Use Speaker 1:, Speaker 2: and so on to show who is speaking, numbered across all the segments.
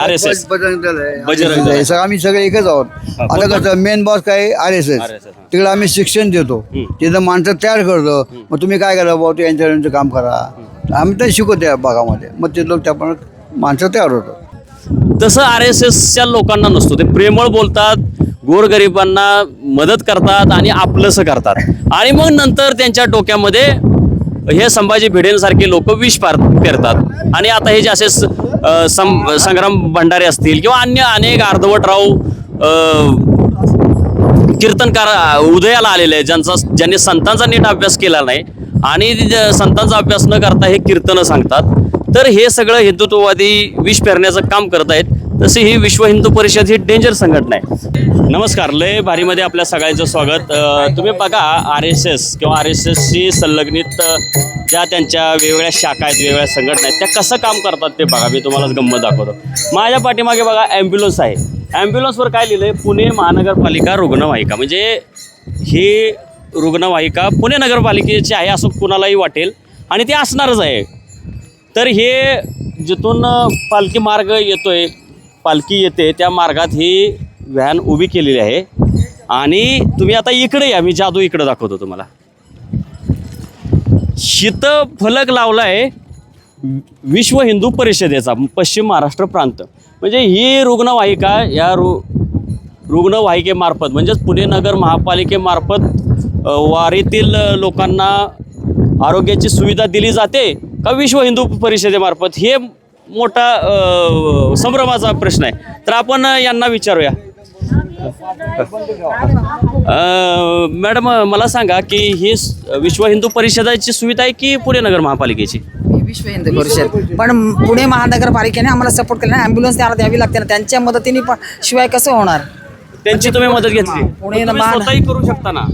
Speaker 1: RSS
Speaker 2: Bajrang Dal आहे,
Speaker 1: बजरंग दल.
Speaker 2: आहे. आम्ही सगळे एकच आहोत. आता कसं मेन बॉस काय RSS. तिकडे आम्ही शिक्षण देतो, तिथं माणसं तयार करतो. मग तुम्ही काय करा भाऊ, ते यांचं काम करा. आम्ही तर शिकवतो या भागामध्ये. मग ते लोक त्या माणसं तयार होतं.
Speaker 1: तसं RSSच्या लोकांना नसतो. ते प्रेमळ बोलतात, गोरगरिबांना मदत करतात आणि आपलंसं करतात. आणि मग नंतर त्यांच्या डोक्यामध्ये हे संभाजी भिडेंसारखे लोक विष पेरतात. आणि आता हे जे असे संग्राम भंडारे असतील किंवा अन्य अनेक अर्धवटराव कीर्तनकार उदयाला आलेले आहेत, ज्यांनी संतांचा नीट अभ्यास केला नाही आणि संतांचा अभ्यास न करता हे कीर्तनं सांगतात. तर हे सगळं हिंदुत्ववादी विष पेरण्याचं काम करत आहेत. तशी ही विश्व हिंदू परिषद ही डेंजर संघटना आहे. नमस्कार, लय भारीमध्ये आपल्या सगळ्यांचं स्वागत. तुम्ही बघा RSS किंवा RSSशी संलग्नित ज्या त्यांच्या वेगवेगळ्या शाखा आहेत, वेगवेगळ्या संघटना आहेत, त्या कसं काम करतात ते बघा. मी तुम्हाला गंमत दाखवतो. माझ्या पाठीमागे बघा ॲम्ब्युलन्स आहे. ॲम्ब्युलन्सवर काय लिहिलं आहे? पुणे महानगरपालिका रुग्णवाहिका. म्हणजे ही रुग्णवाहिका पुणे नगरपालिकेची आहे असं कुणालाही वाटेल आणि ते असणारच आहे. तर हे जिथून पालखी मार्ग येतोय, पालखी येते त्या मार्गात ही व्हॅन उभी केलेली आहे. आणि तुम्ही आता इकडे या, मी जादू इकडे दाखवतो तुम्हाला. शीतं फलक लावला आहे विश्व हिंदू परिषदेचा पश्चिम महाराष्ट्र प्रांत. म्हणजे ही रुग्णवाहिका या रुग्णवाहिकेमार्फत म्हणजेच पुणे नगर महापालिकेमार्फत वारीतील लोकांना आरोग्याची सुविधा दिली जाते का विश्व हिंदू परिषदेमार्फत? हे मोठा संभ्रमाचा प्रश्न आहे. तर आपण यांना विचारूया. मॅडम, मला सांगा की ही विश्व हिंदू परिषदेची सुविधा आहे की पुणे नगर महापालिकेची?
Speaker 3: विश्व हिंदू परिषद, पण पुणे महानगरपालिकेने आम्हाला सपोर्ट केला. ॲम्ब्युलन्स त्याला द्यावी लागते ना, त्यांच्या मदतीने पण शिवाय कसं होणार?
Speaker 1: त्यांची तुम्ही मदत घेतली,
Speaker 3: पुणे
Speaker 1: तुम्ही स्वतःही करू शकता ना?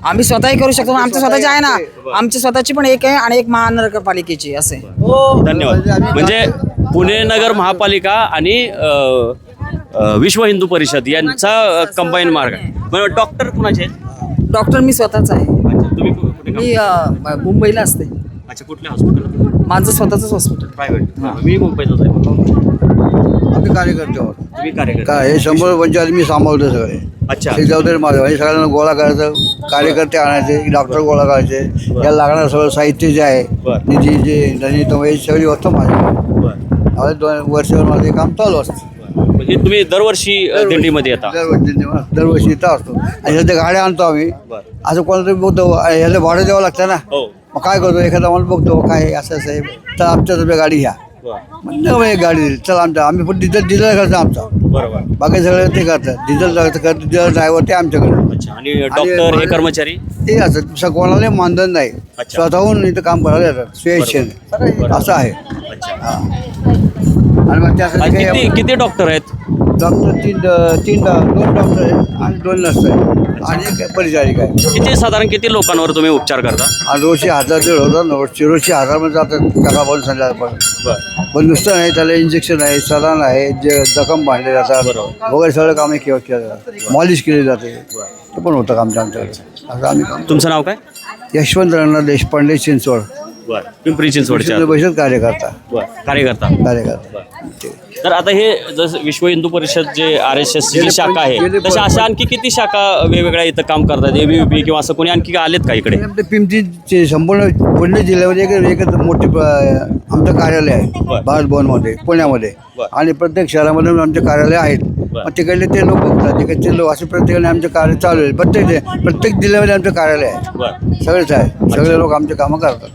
Speaker 3: आम्ही स्वतःही करू शकतो. आमच्या स्वतःची आहे ना, आमची स्वतःची पण एक आहे आणि एक महानगरपालिकेची असे.
Speaker 1: धन्यवाद. म्हणजे पुणे नगर महापालिका आणि विश्व हिंदू परिषद यांचा कंबाईन मार्ग आहे. डॉक्टर कुणाचे आहेत?
Speaker 3: डॉक्टर मी स्वतःच आहे.
Speaker 1: तुम्ही कुठे
Speaker 3: मी मुंबईला असते.
Speaker 1: अच्छा, कुठल्या हॉस्पिटल?
Speaker 3: माझं स्वतःच हॉस्पिटल
Speaker 1: प्रायव्हेट. मी मुंबईतच आहे.
Speaker 2: आम्ही कार्यकर्ते आहोत.
Speaker 1: तुम्ही कार्यकर्ते?
Speaker 2: काय हे 100-150 मी सांभाळतो सगळे.
Speaker 1: अच्छा.
Speaker 2: हे जबाबदारी माझं. हे सगळ्यांना गोळा करायचं, कार्यकर्ते आणायचे, डॉक्टर गोळा करायचे, याला लागणारं सगळं साहित्य जे आहे, निधी जे सगळी व्यवस्था माझी. 2 वर्षावर माझं हे काम चालू असतं.
Speaker 1: म्हणजे तुम्ही दरवर्षी दिंडीमध्ये येता?
Speaker 2: दरवर्षी इथं असतो. आणि ह्याच्या गाड्या आणतो आम्ही. असं कोणाला तरी बघतो, ह्याला भाडं द्यावं लागतं ना. मग काय करतो, एखादा मला बघतो काय असं साहेब, तर आमच्या गाडी घ्या. म्हणजे एक गाडी दिली, चला आम्ही पण डिझेल खर्च आमचा. बरोबर. बाकी सगळं ते करतात. डिझेल ड्रायव्हर ते आमच्याकडे.
Speaker 1: आणि डॉक्टर हे कर्मचारी
Speaker 2: ते असं कोणाला मानधन नाही, स्वतःहून इथं काम करायला येतात स्वेच्छेने. असं आहे. आणि मग त्यासाठी
Speaker 1: किती डॉक्टर आहेत?
Speaker 2: डॉक्टर 2 डॉक्टर आहेत आणि 2 नर्स आहेत आणि एक परिचारिका आहे.
Speaker 1: साधारण किती लोकांवर तुम्ही उपचार करता?
Speaker 2: आणि रोजचे 1000 होतात. रोजचे 1000 मध्ये जातात सकाळपासून संध्याकाळपर्यंत. पण नुसतं नाही, त्याला इंजेक्शन आहे, सलान आहे, जे जखम बांधले जातात वगैरे सगळं कामे केलं जातात. मॉलिश केली जाते. ते पण होतं आमच्याकडे. असं आम्ही काम.
Speaker 1: तुमचं नाव काय?
Speaker 2: यशवंत राणा देशपांडे, चिंचवड,
Speaker 1: पिंपरी चिंचवडच्या
Speaker 2: परिषद कार्यकर्ता.
Speaker 1: तर आता हे जसं विश्व हिंदू परिषद जे RSS ची शाखा आहे, तशा अशा आणखी किती शाखा वेगवेगळ्या इथं काम करतात? ABVP किंवा असं कोणी आणखी आलेत का इकडे?
Speaker 2: पिंपरीचे संपूर्ण पुणे जिल्ह्यामध्ये एकच मोठे आमचं कार्यालय आहे भारत भवनमध्ये पुण्यामध्ये. आणि प्रत्येक शहरामध्ये आमचे कार्यालय आहेत. मग तिकडले ते लोक बघतात, तिकडचे लोक असे प्रत्येकाने आमचे कार्य चालू आहे. प्रत्येक जिल्ह्यामध्ये आमचं कार्यालय आहे. सगळेच आहे. सगळे लोक आमचे कामं करतात.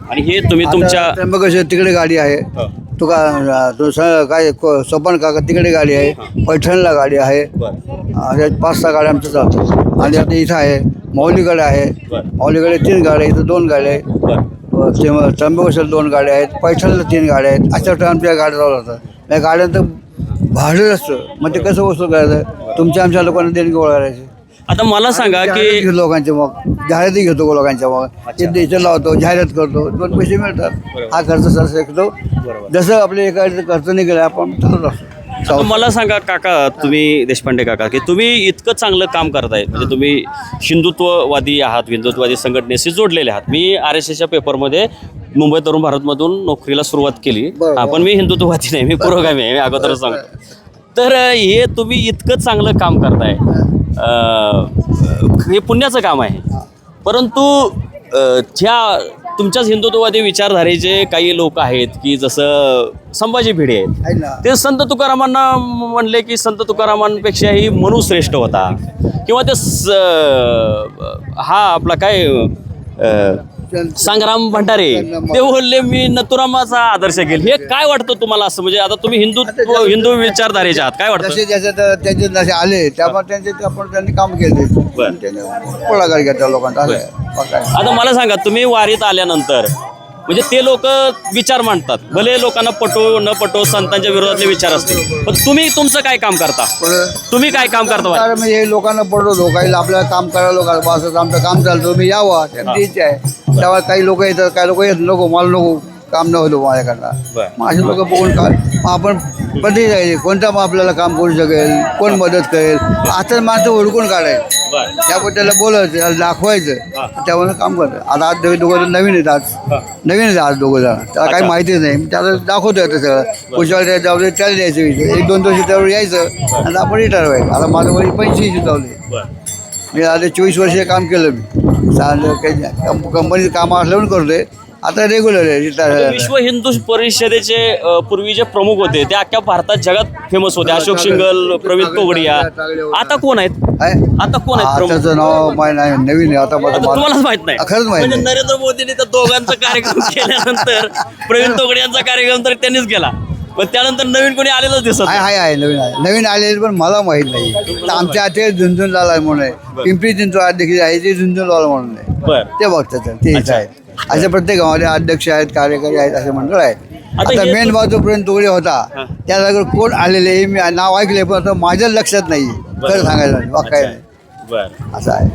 Speaker 1: आणि हे तुम्ही तुमच्या
Speaker 2: त्र्यंबकेश्वर तिकडे गाडी आहे. काय सोपान काका तिकडे गाडी आहे. पैठणला गाडी आहे. 5-6 गाड्या आमच्या चालतात. आणि आता इथं आहे माऊलीकडे आहे. माऊलीकडे 3 गाड्या, इथं 2 गाड्या आहेत. त्र्यंबकेश्वर 2 गाड्या आहेत. पैठणला 3 गाड्या आहेत. अशा आमच्या गाड्या चालू असतात. या गाड्यांचं भाडं असतं. मग ते कसं वसूल करायचं? आमच्या लोकांना देणगी गोळा करायची.
Speaker 1: आता मला सांगा की
Speaker 2: लोकांचे मग जाहिराती घेतो लोकांच्या, मग ते लावतो, जाहिरात करतो, 2 पैसे मिळतात. हा खर्च शकतो. जसं आपल्या एका खर्च नाही केला आपण चालत असतो.
Speaker 1: मला सांगा काका, तुम्ही देशपांडे काका, की तुम्ही इतकं चांगलं काम करताय, म्हणजे तुम्ही हिंदुत्ववादी आहात, हिंदुत्ववादी संघटनेशी जोडलेले आहात. मी RSSच्या पेपरमध्ये मुंबई तरुण भारतमधून नोकरीला सुरुवात केली.
Speaker 2: बरं.
Speaker 1: पण मी हिंदुत्ववादी नाही, मी पुरोगामी आहे, मी अगोदरच सांगतो. तर हे तुम्ही इतकं चांगलं काम करताय, हे पुण्याचं काम आहे. परंतु ज्या तुमच्याच हिंदुत्ववादी विचारधारेचे काही लोक आहेत की जसं संभाजी भिडे आहेत,
Speaker 2: आहे ना.
Speaker 1: ते संत तुकारामांना म्हणले की संत तुकारामांपेक्षाही मनू श्रेष्ठ होता, किंवा ते हा आपला काय संग्राम भंडारे ते बोलले मी नथुरामाचा आदर्श घेईल. हे काय वाटतं तुम्हाला असं, म्हणजे आता तुम्ही हिंदू विचारधारेचे आहात, काय वाटतं?
Speaker 2: जसे ज्याच्यात त्यांचे जसे आले त्यामुळे त्यांनी काम केले, पुढाकार घेतला लोकांचा असं आहे. बाकी काय.
Speaker 1: आता मला सांगा, तुम्ही वारीत आल्यानंतर म्हणजे ते लोक विचार मांडतात, भले लोकांना पटो न पटो, संतांच्या विरोधातले विचार असतील, पण तुम्ही तुमचं काय काम करता? तुम्ही काय काम करता?
Speaker 2: तर मी हे लोकांना पडवतो, काही आपल्याला काम करायला लोक असं आमचं काम चालतं, तुम्ही यावं त्यांची इच्छा आहे. तेव्हा काही लोक येतात, काही लोक येत नको, मला नको काम न होतो माझ्याकडनं. मग असे लोक बघून काय मग आपण पद्धती आहे कोणता मग आपल्याला काम करू शकेल, कोण मदत करेल, आता माणसं हुडकून काढायचं, त्याबद्दल बोलायचं, त्याला दाखवायचं, त्यामुळे काम करतं. आता आज दोघं नवीन येतात, आज दोघं जण, त्याला काही माहितीच नाही, त्याला दाखवतो येतं सगळं. पुढच्या वेळेला जबाबदारी त्याला द्यायचं, 1-2 वर्ष त्यावर यायचं आणि आपण रिटायर व्हायचं. आता माझं वय 85 लावले, मी आता 24 वर्ष काम केलं. मी काही कंपनीचं काम असल्यावर करतोय, आता रेग्युलर आहे, रिटायर.
Speaker 1: विश्व हिंदू परिषदेचे पूर्वी जे प्रमुख होते ते अख्ख्या भारतात जगात फेमस होते, अशोक शिंगल, प्रवीण तोगडिया. आता कोण आहेत? आता कोण आहेत प्रमुख?
Speaker 2: त्याचं नाव माहीत नाही, नवीन आहे आता.
Speaker 1: आता तुम्हालाच माहित नाही?
Speaker 2: खरंच माहित
Speaker 1: म्हणजे
Speaker 2: नाही.
Speaker 1: नरेंद्र मोदींनी त्या दोघांचा कार्यक्रम केल्यानंतर प्रवीण तोगडियांचा कार्यक्रम तर त्यांनीच केला, पण त्यानंतर नवीन कोणी आलेलंच दिसत नाही.
Speaker 2: आहे नवीन आलेले, पण मला माहित नाही. तर आमच्या हाते झुंझुनलाल म्हणून आहे, पिंपरी चिंचवड अध्यक्ष आहे ते झुंझुनलाल म्हणून आहे,
Speaker 1: बरं.
Speaker 2: ते बघतात, ते इथं आहेत. असे प्रत्येक गावामध्ये अध्यक्ष आहेत, कार्यकारी आहेत, असे मंडळ आहेत. आता
Speaker 1: हे
Speaker 2: मेन बाजूपर्यंत तोगडे होता, त्या जागेवर कोण आलेले हे मी नाव ऐकले, पण आता माझ्या लक्षात नाही, खरं सांगायचं बाकी काय नाही,
Speaker 1: बरं.
Speaker 2: असं आहे.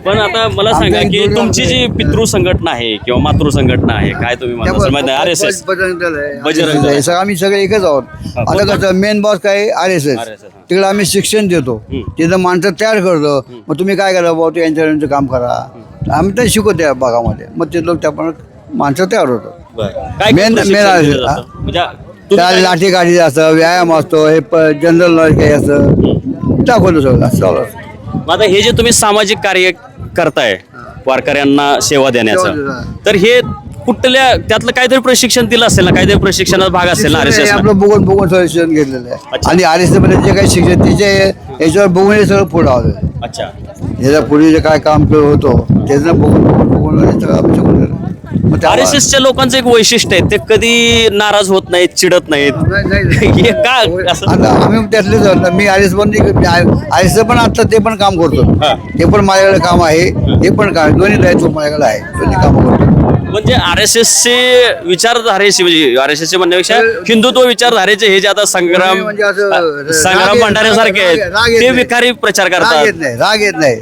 Speaker 1: पण आता मला सांगा की तुमची जी पितृ संघटना आहे किंवा मातृ संघटना आहे, काय तुम्ही म्हणता माहिती नाही, RSS, बजरंग दल.
Speaker 2: सगळं आम्ही सगळे एकच आहोत. आता कसं मेन बॉस काय RSS, तिकडे आम्ही शिक्षण देतो, तिथं माणसं तयार करतो. मग तुम्ही काय करा बाबा, तू यांच्या काम करा, आम्ही तर शिकवतो त्या भागामध्ये. मग ते लोक त्या माणसं तयार होतो.
Speaker 1: काय
Speaker 2: मेन
Speaker 1: प्रशिक्षण दिलं
Speaker 2: RSS,
Speaker 1: जातं? म्हणजे
Speaker 2: त्या लाठी गाडी असतं, व्यायाम असतो, हे जनरल नॉलेज काही असतं, दाखवतो सगळं असं चालू असतं.
Speaker 1: मग आता हे जे तुम्ही सामाजिक कार्य करताय, वारकऱ्यांना सेवा देण्याचं, तर हे कुठल्या त्यातलं काहीतरी प्रशिक्षण दिलं असेल ना, काहीतरी प्रशिक्षणात भाग असेल ना
Speaker 2: हे
Speaker 1: RSS?
Speaker 2: आपलं बघून सगळं शिक्षण घेतलेलं आहे. आणि RSS मध्ये जे काही शिक्षण तिचे याच्यावर बघून हे सगळं पुढं आलं.
Speaker 1: अच्छा.
Speaker 2: याच्या पूर्वी जे काय काम केलं होतं त्याचं बघून हे सगळं आम्ही शिकून गेलो. मग त्या-
Speaker 1: RSSच्या लोकांचं एक वैशिष्ट्य आहे, ते कधी नाराज होत नाहीत, चिडत नाहीत. हे का असं?
Speaker 2: आता आम्ही त्यातलेच आहोत ना. मी RSS पण आता ते पण काम करतो, ते पण माझ्याकडे काम आहे, हे पण काम, दोन्ही दायित्व माझ्याकडे आहे, दोन्ही कामं करतो.
Speaker 1: म्हणजे RSSचे विचारधारेचे, म्हणजे RSSचे म्हणण्यापेक्षा हिंदुत्व विचारधारेचे हे जे आता संग्राम
Speaker 2: म्हणजे असं
Speaker 1: संग्राम
Speaker 2: राग
Speaker 1: भंडाऱ्यासारखे आहेत,
Speaker 2: राग येत
Speaker 1: ते
Speaker 2: नाही.
Speaker 1: विकारी प्रचार
Speaker 2: राग
Speaker 1: करतात.
Speaker 2: येत नाही,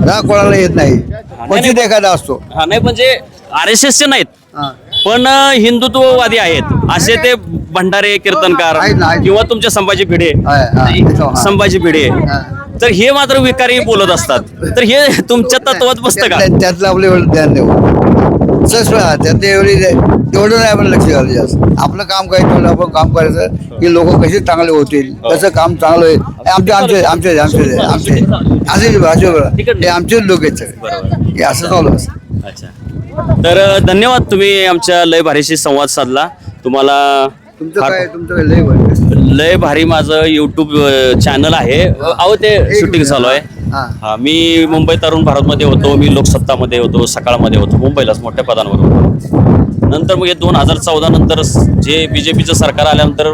Speaker 2: राग कोणाला येत नाही, क्वचित एखादा असतो.
Speaker 1: हा, नाही म्हणजे RSSचे नाहीत,
Speaker 2: हा.
Speaker 1: पण हिंदुत्ववादी आहेत असे ते भंडारे, कीर्तनकार
Speaker 2: आहेत ना, आहेत.
Speaker 1: किंवा तुमचे संभाजी भिडे,
Speaker 2: हा.
Speaker 1: संभाजी भिडे,
Speaker 2: हा.
Speaker 1: तर हे मात्र विकारी बोलत असतात. तर हे तुमच्या तत्वात बसतं का?
Speaker 2: त्यातलं आपलं एवढं ध्यान देऊ त्यात तेवढं नाही आपण लक्ष घालू जास्त. आपलं काम काय तेवढं आपण काम करायचं की लोक कसे चांगले होतील, कसं काम चांगलं होईल. आमचे हे आमचेच लोक आहेत सगळे, हे असं चालू असतं.
Speaker 1: अच्छा. तर धन्यवाद, तुम्ही आमच्या लय भारीशी संवाद साधला. तुम्हाला
Speaker 2: तुमचं लय बरं.
Speaker 1: लय भारी माझं YouTube चॅनल आहे. अहो ते शूटिंग चालू आहे. हा, मी मुंबई तरुण भारतमध्ये होतो, मी लोकसत्तामध्ये होतो, सकाळमध्ये होतो, मुंबईलाच मोठ्या पदांवर होतो. नंतर मग हे 2014 नंतर जे BJPचं सरकार आल्यानंतर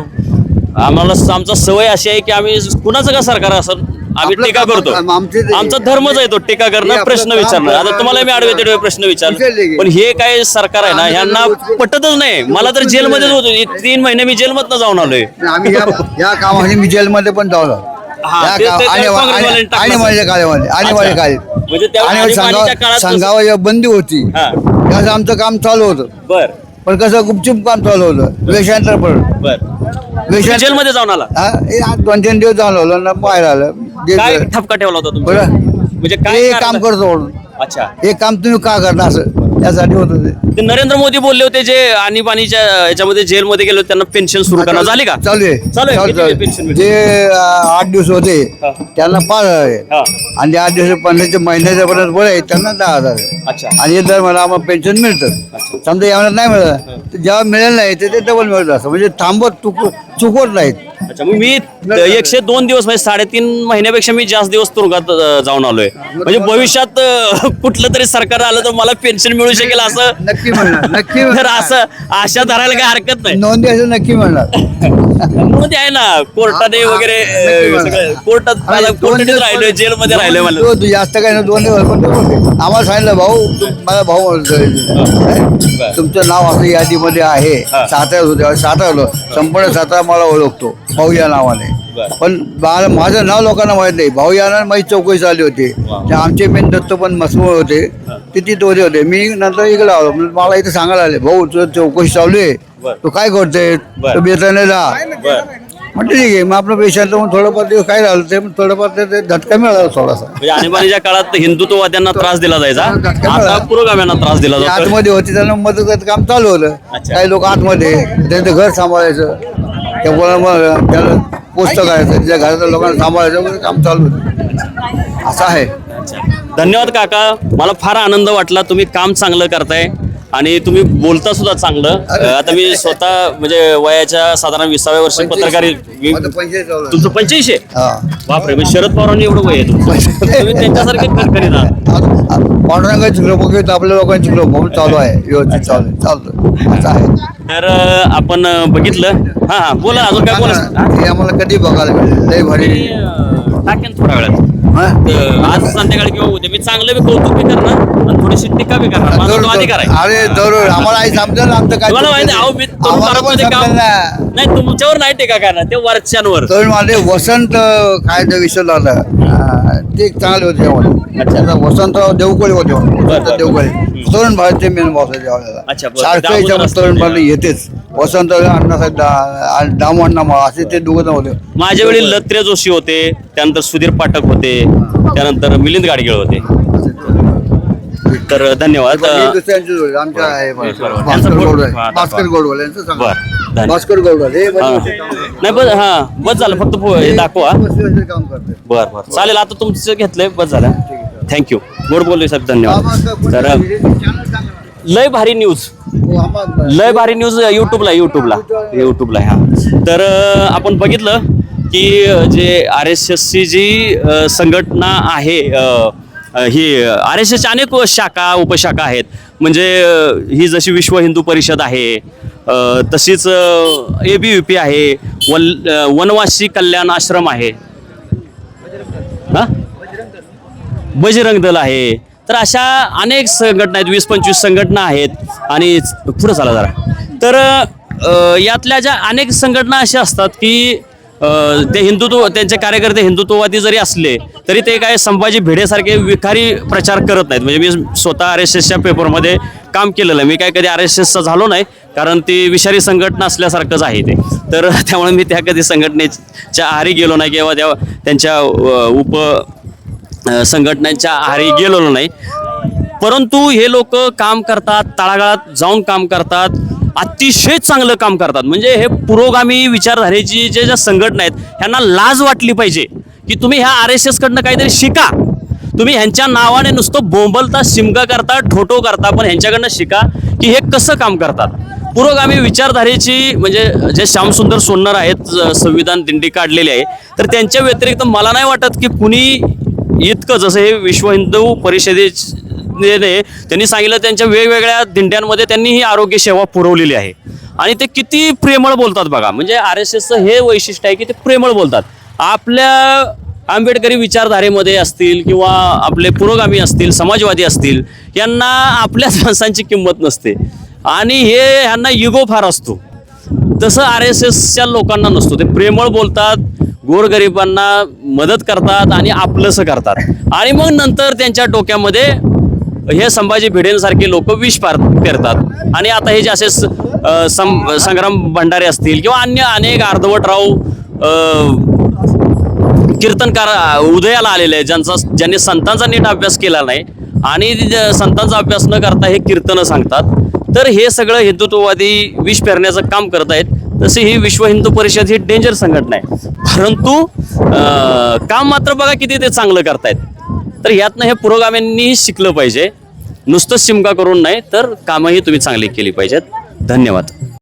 Speaker 1: आम्हाला आमचा सवय अशी आहे की आम्ही कुणाचं का सरकार असं आम्ही टीका करतो. आमचा धर्मच आहे तो टीका करणं, प्रश्न विचारणं. आता तुम्हाला मी आडवे तिडवे प्रश्न विचार, पण हे काय सरकार आहे ना, ह्यांना पटतच नाही. मला तर जेलमध्येच होतो, 3 महिने मी जेलमधनं जाऊन आलोय.
Speaker 2: आम्ही या कामासाठी मी जेलमध्ये पण जाऊ लागलो. संघावर जेव्हा बंदी होती त्याचं आमचं काम चालू होतं.
Speaker 1: बर
Speaker 2: पण कसं गुपचूप काम चालू होतं, वेशांतर
Speaker 1: जेलमध्ये जाऊन आला.
Speaker 2: 2-3 दिवस जाऊन आलं ना, बाहेर आलं.
Speaker 1: काय ठपका ठेवला होता तुमचा?
Speaker 2: बरं,
Speaker 1: म्हणजे
Speaker 2: हे
Speaker 1: काय
Speaker 2: काम
Speaker 1: कारण?
Speaker 2: करतो म्हणून.
Speaker 1: अच्छा.
Speaker 2: हे काम तुम्ही का करता असं यासाठी होत होते.
Speaker 1: ते नरेंद्र मोदी बोलले होते जे आणीबाणीच्या याच्यामध्ये जेलमध्ये गेले होते, त्यांना पेन्शन सुरू करणार झाली का?
Speaker 2: चालू आहे
Speaker 1: चालू आहे.
Speaker 2: चालू
Speaker 1: किती
Speaker 2: आहे.
Speaker 1: पेन्शन मिळते?
Speaker 2: जे 8 दिवस होते त्यांना 5,000 आहे
Speaker 1: हा.
Speaker 2: आणि 8 दिवस 15 महिन्याच्या पर्यंत बरं आहे त्यांना 10,000 आहे.
Speaker 1: अच्छा.
Speaker 2: आणि हे दर मला आम्हाला पेन्शन मिळतं. समजा यावेळेला नाही मिळालं तर जेव्हा मिळेल नाही ते डबल मिळतं असं म्हणजे थांबत चुकवत नाहीत.
Speaker 1: अच्छा, मग मी 102 दिवस म्हणजे 3.5 महिन्यापेक्षा मी जास्त दिवस तुरुंगात जाऊन आलोय. म्हणजे भविष्यात कुठलं तरी सरकार आलं तर मला पेन्शन मिळू शकेल असं
Speaker 2: नक्की मिळणार नक्की
Speaker 1: तर
Speaker 2: मिळणार.
Speaker 1: असं आशा धरायला काही हरकत नाही.
Speaker 2: नोंदी असं नक्की मिळणार.
Speaker 1: म्हणून ते आहे ना कोर्टाने वगैरे सगळं कोर्टात कोर्टात राहिलोय, जेलमध्ये राहिलोय मला.
Speaker 2: तू जास्त काय ना 2 दिवस पण ते बोलते. आम्हाला सांगितलं भाऊ मला भाऊ म्हणतो तुमचं नाव असं यादीमध्ये आहे. सातारा होते सातारा संपूर्ण सातारा मला ओळखतो भाऊ या नावाने. पण माझं नाव लोकांना माहित नाही. भाऊ या माझी चौकशी चालली होती. ते आमचे मेन दत्त पण मसमोळ होते ते तिथे होते. मी नंतर इकडे आलो मला इथे सांगायला आले भाऊ तुझं चौकशी चालू आहे तू काय करतोय तू बेताने जा म्हणते ठीक आहे. मग आपलं पेशंट मग थोडंफार दिवस काय झालं ते थोडंफार ते झटका मिळाला थोडासा.
Speaker 1: म्हणजे आणीबाणीच्या काळात हिंदुत्ववाद्यांना त्रास दिला जायचा, आता पुरोगाम्यांना त्रास दिला
Speaker 2: ते
Speaker 1: जातो.
Speaker 2: आतमध्ये होती त्यांना मदत काम चालू होतं.
Speaker 1: अच्छा.
Speaker 2: काही लोक आतमध्ये त्यांचं घर सांभाळायचं त्या मग त्याला पोस्ट करायचं त्या घरातल्या लोकांना सांभाळायचं वगैरे काम चालू होतं. असं आहे.
Speaker 1: धन्यवाद काका, मला फार आनंद वाटला. तुम्ही काम चांगलं करताय आणि तुम्ही बोलता सुद्धा चांगलं. आता मी स्वतः म्हणजे वयाच्या साधारण 20व्या वर्षी पत्रकारी
Speaker 2: माझं 45 चालू आहे.
Speaker 1: तुमचं 85 आहे.
Speaker 2: हा.
Speaker 1: बापरे, म्हणजे शरद पवारांनी एवढं वय आहे तुमचं. तुम्ही त्यांच्यासारखे खरखरीत आहात.
Speaker 2: पांडुरंगाची कृपा घेत आपल्या लोकांची कृपा चालू आहे व्यवस्थित चालू आहे चालतं असं आहे.
Speaker 1: तर आपण बघितलं. हा हा बोला, अजून काय बोला.
Speaker 2: हे आम्हाला कधी बघायला मिळेल लय भारी.
Speaker 1: टाकेन थोड्या वेळात.
Speaker 2: हा?
Speaker 1: आज संध्याकाळी किंवा उद्या मी चांगलं बी कौतुक बी करणार आणि थोडीशी टीका बी करणार. माझा तो अधिकार आहे.
Speaker 2: अरे जरूर आम्हाला आई समजेल ना आमचं काय
Speaker 1: तुम्हाला माहिती आहे, अहो मी तरुण
Speaker 2: आम्हाला पण
Speaker 1: भारतमध्ये काम
Speaker 2: समजेल ना.
Speaker 1: नाही, तुमच्यावर नाही टीका करणार, ते वरच्यांवर.
Speaker 2: तरुण माझे वसंत काय ते विषय लागला ते एक चांगले होते तेव्हा. वसंतराव देवकोळे होते वसंत देवकोळे तरुण भारतचे मेन बॉस आहे त्यावेळेला.
Speaker 1: अच्छा, बरं.
Speaker 2: सारखं
Speaker 1: दामोदर
Speaker 2: याच्यामध्ये
Speaker 1: असतील
Speaker 2: तरुण
Speaker 1: ते.
Speaker 2: भारत येतेच. वसंतराव अण्णासाहेब दामू अण्णा माळा असे ते दोघं होते.
Speaker 1: माझ्या वेळी लत्रे जोशी होते, त्यानंतर सुधीर पाठक होते, त्यानंतर मिलिंद गाडगीळ होते. तर धन्यवाद.
Speaker 2: हे दुसऱ्यांचे जोडे. आमच्या आहे
Speaker 1: बरोबर.
Speaker 2: भास्कर गौडवाल
Speaker 1: हा,
Speaker 2: भास्कर गौडवाल यांचं सांगा.
Speaker 1: बरं, धन्यवाद.
Speaker 2: भास्कर गौडवाल हे
Speaker 1: हा. नाही बस, हा बस झालं, फक्त हे दाखवा.
Speaker 2: काम करते.
Speaker 1: बर बर चालेल. आता तुमचं घेतलंय, बस झालं. थँक्यू, गोड बोलले साहेब, धन्यवाद. तर लय भारी न्यूज, लय भारी न्यूज युट्यूबला आहे. हा, तर आपण बघितलं की जे RSSची जी संघटना आहे, ही RSSच्या अनेक शाखा उपशाखा आहेत. म्हणजे ही जशी विश्व हिंदू परिषद आहे, तशीच ABVP आहे, वनवासी कल्याण आश्रम आहे, हा बजरंग दल आहे. तर अशा अनेक संघटना आहेत, 20-25 संघटना आहेत. आणि पुढे चला जरा. तर यातल्या ज्या अनेक संघटना अशा असतात की ते हिंदुत्व, त्यांचे कार्यकर्ते हिंदुत्ववादी जरी असले तरी ते काय संभाजी भिडेसारखे विखारी प्रचार करत नाहीत. म्हणजे मी स्वतः RSSच्या पेपरमध्ये काम केलेलं आहे. मी काय कधी RSSचा झालो नाही, कारण ती विषारी संघटना असल्यासारखंच आहे ते. तर त्यामुळे मी त्या कधी संघटनेच्या आहारी गेलो नाही किंवा त्यांच्या संघटनांच्या आहारी गेलेलो नाही. परंतु हे लोक काम करतात, तळागाळात जाऊन काम करतात, अतिशय चांगलं काम करतात. म्हणजे हे पुरोगामी विचारधारेची ज्या संघटना आहेत ह्यांना लाज वाटली पाहिजे की तुम्ही ह्या RSS कडनं काहीतरी शिका. तुम्ही ह्यांच्या नावाने नुसतं बोंबलता, शिमगा करता, ठोठो करता, पण ह्यांच्याकडनं शिका की हे कसं काम करतात. पुरोगामी विचारधारेची म्हणजे जे श्यामसुंदर सोन्नर आहेत, संविधान दिंडी काढलेली आहे, तर त्यांच्या व्यतिरिक्त मला नाही वाटत की कुणी इतकं, जसं हे विश्व हिंदू परिषदेने त्यांनी सांगितलं, त्यांच्या वेगवेगळ्या दिंड्यांमध्ये त्यांनी ही आरोग्य सेवा पुरवलेली आहे. आणि ते किती प्रेमळ बोलतात बघा. म्हणजे RSSचं हे वैशिष्ट्य आहे की ते प्रेमळ बोलतात. आपल्या आंबेडकरी विचारधारेमध्ये असतील किंवा आपले पुरोगामी असतील, समाजवादी असतील, यांना आपल्याच माणसांची किंमत नसते आणि ह्यांना इगो फार असतो. तसं RSSच्या लोकांना नसतो. ते प्रेमळ बोलतात, गोरगरिबांना मदत करतात आणि आपलंसं करतात. आणि मग नंतर त्यांच्या डोक्यामध्ये हे संभाजी भिडेंसारखे लोक विष पेरतात. आणि आता हे जे असे संग्राम भंडारे असतील किंवा अन्य अनेक अर्धवटराव कीर्तनकार उदयाला आलेले आहेत, ज्यांनी संतांचा नीट अभ्यास केला नाही आणि संतांचा अभ्यास न करता हे कीर्तनं सांगतात. तर हे सगळं हिंदुत्ववादी विष पेरण्याचं काम करत आहेत. तशी ही विश्व हिंदू परिषद ही डेंजर संघटना आहे, परंतु काम मात्र बघा किती ते चांगलं करतायत. तर यातनं हे पुरोगाम्यांनी शिकलं पाहिजे, नुसतंच शिमका करून नाही तर कामही तुम्ही चांगली केली पाहिजेत. धन्यवाद.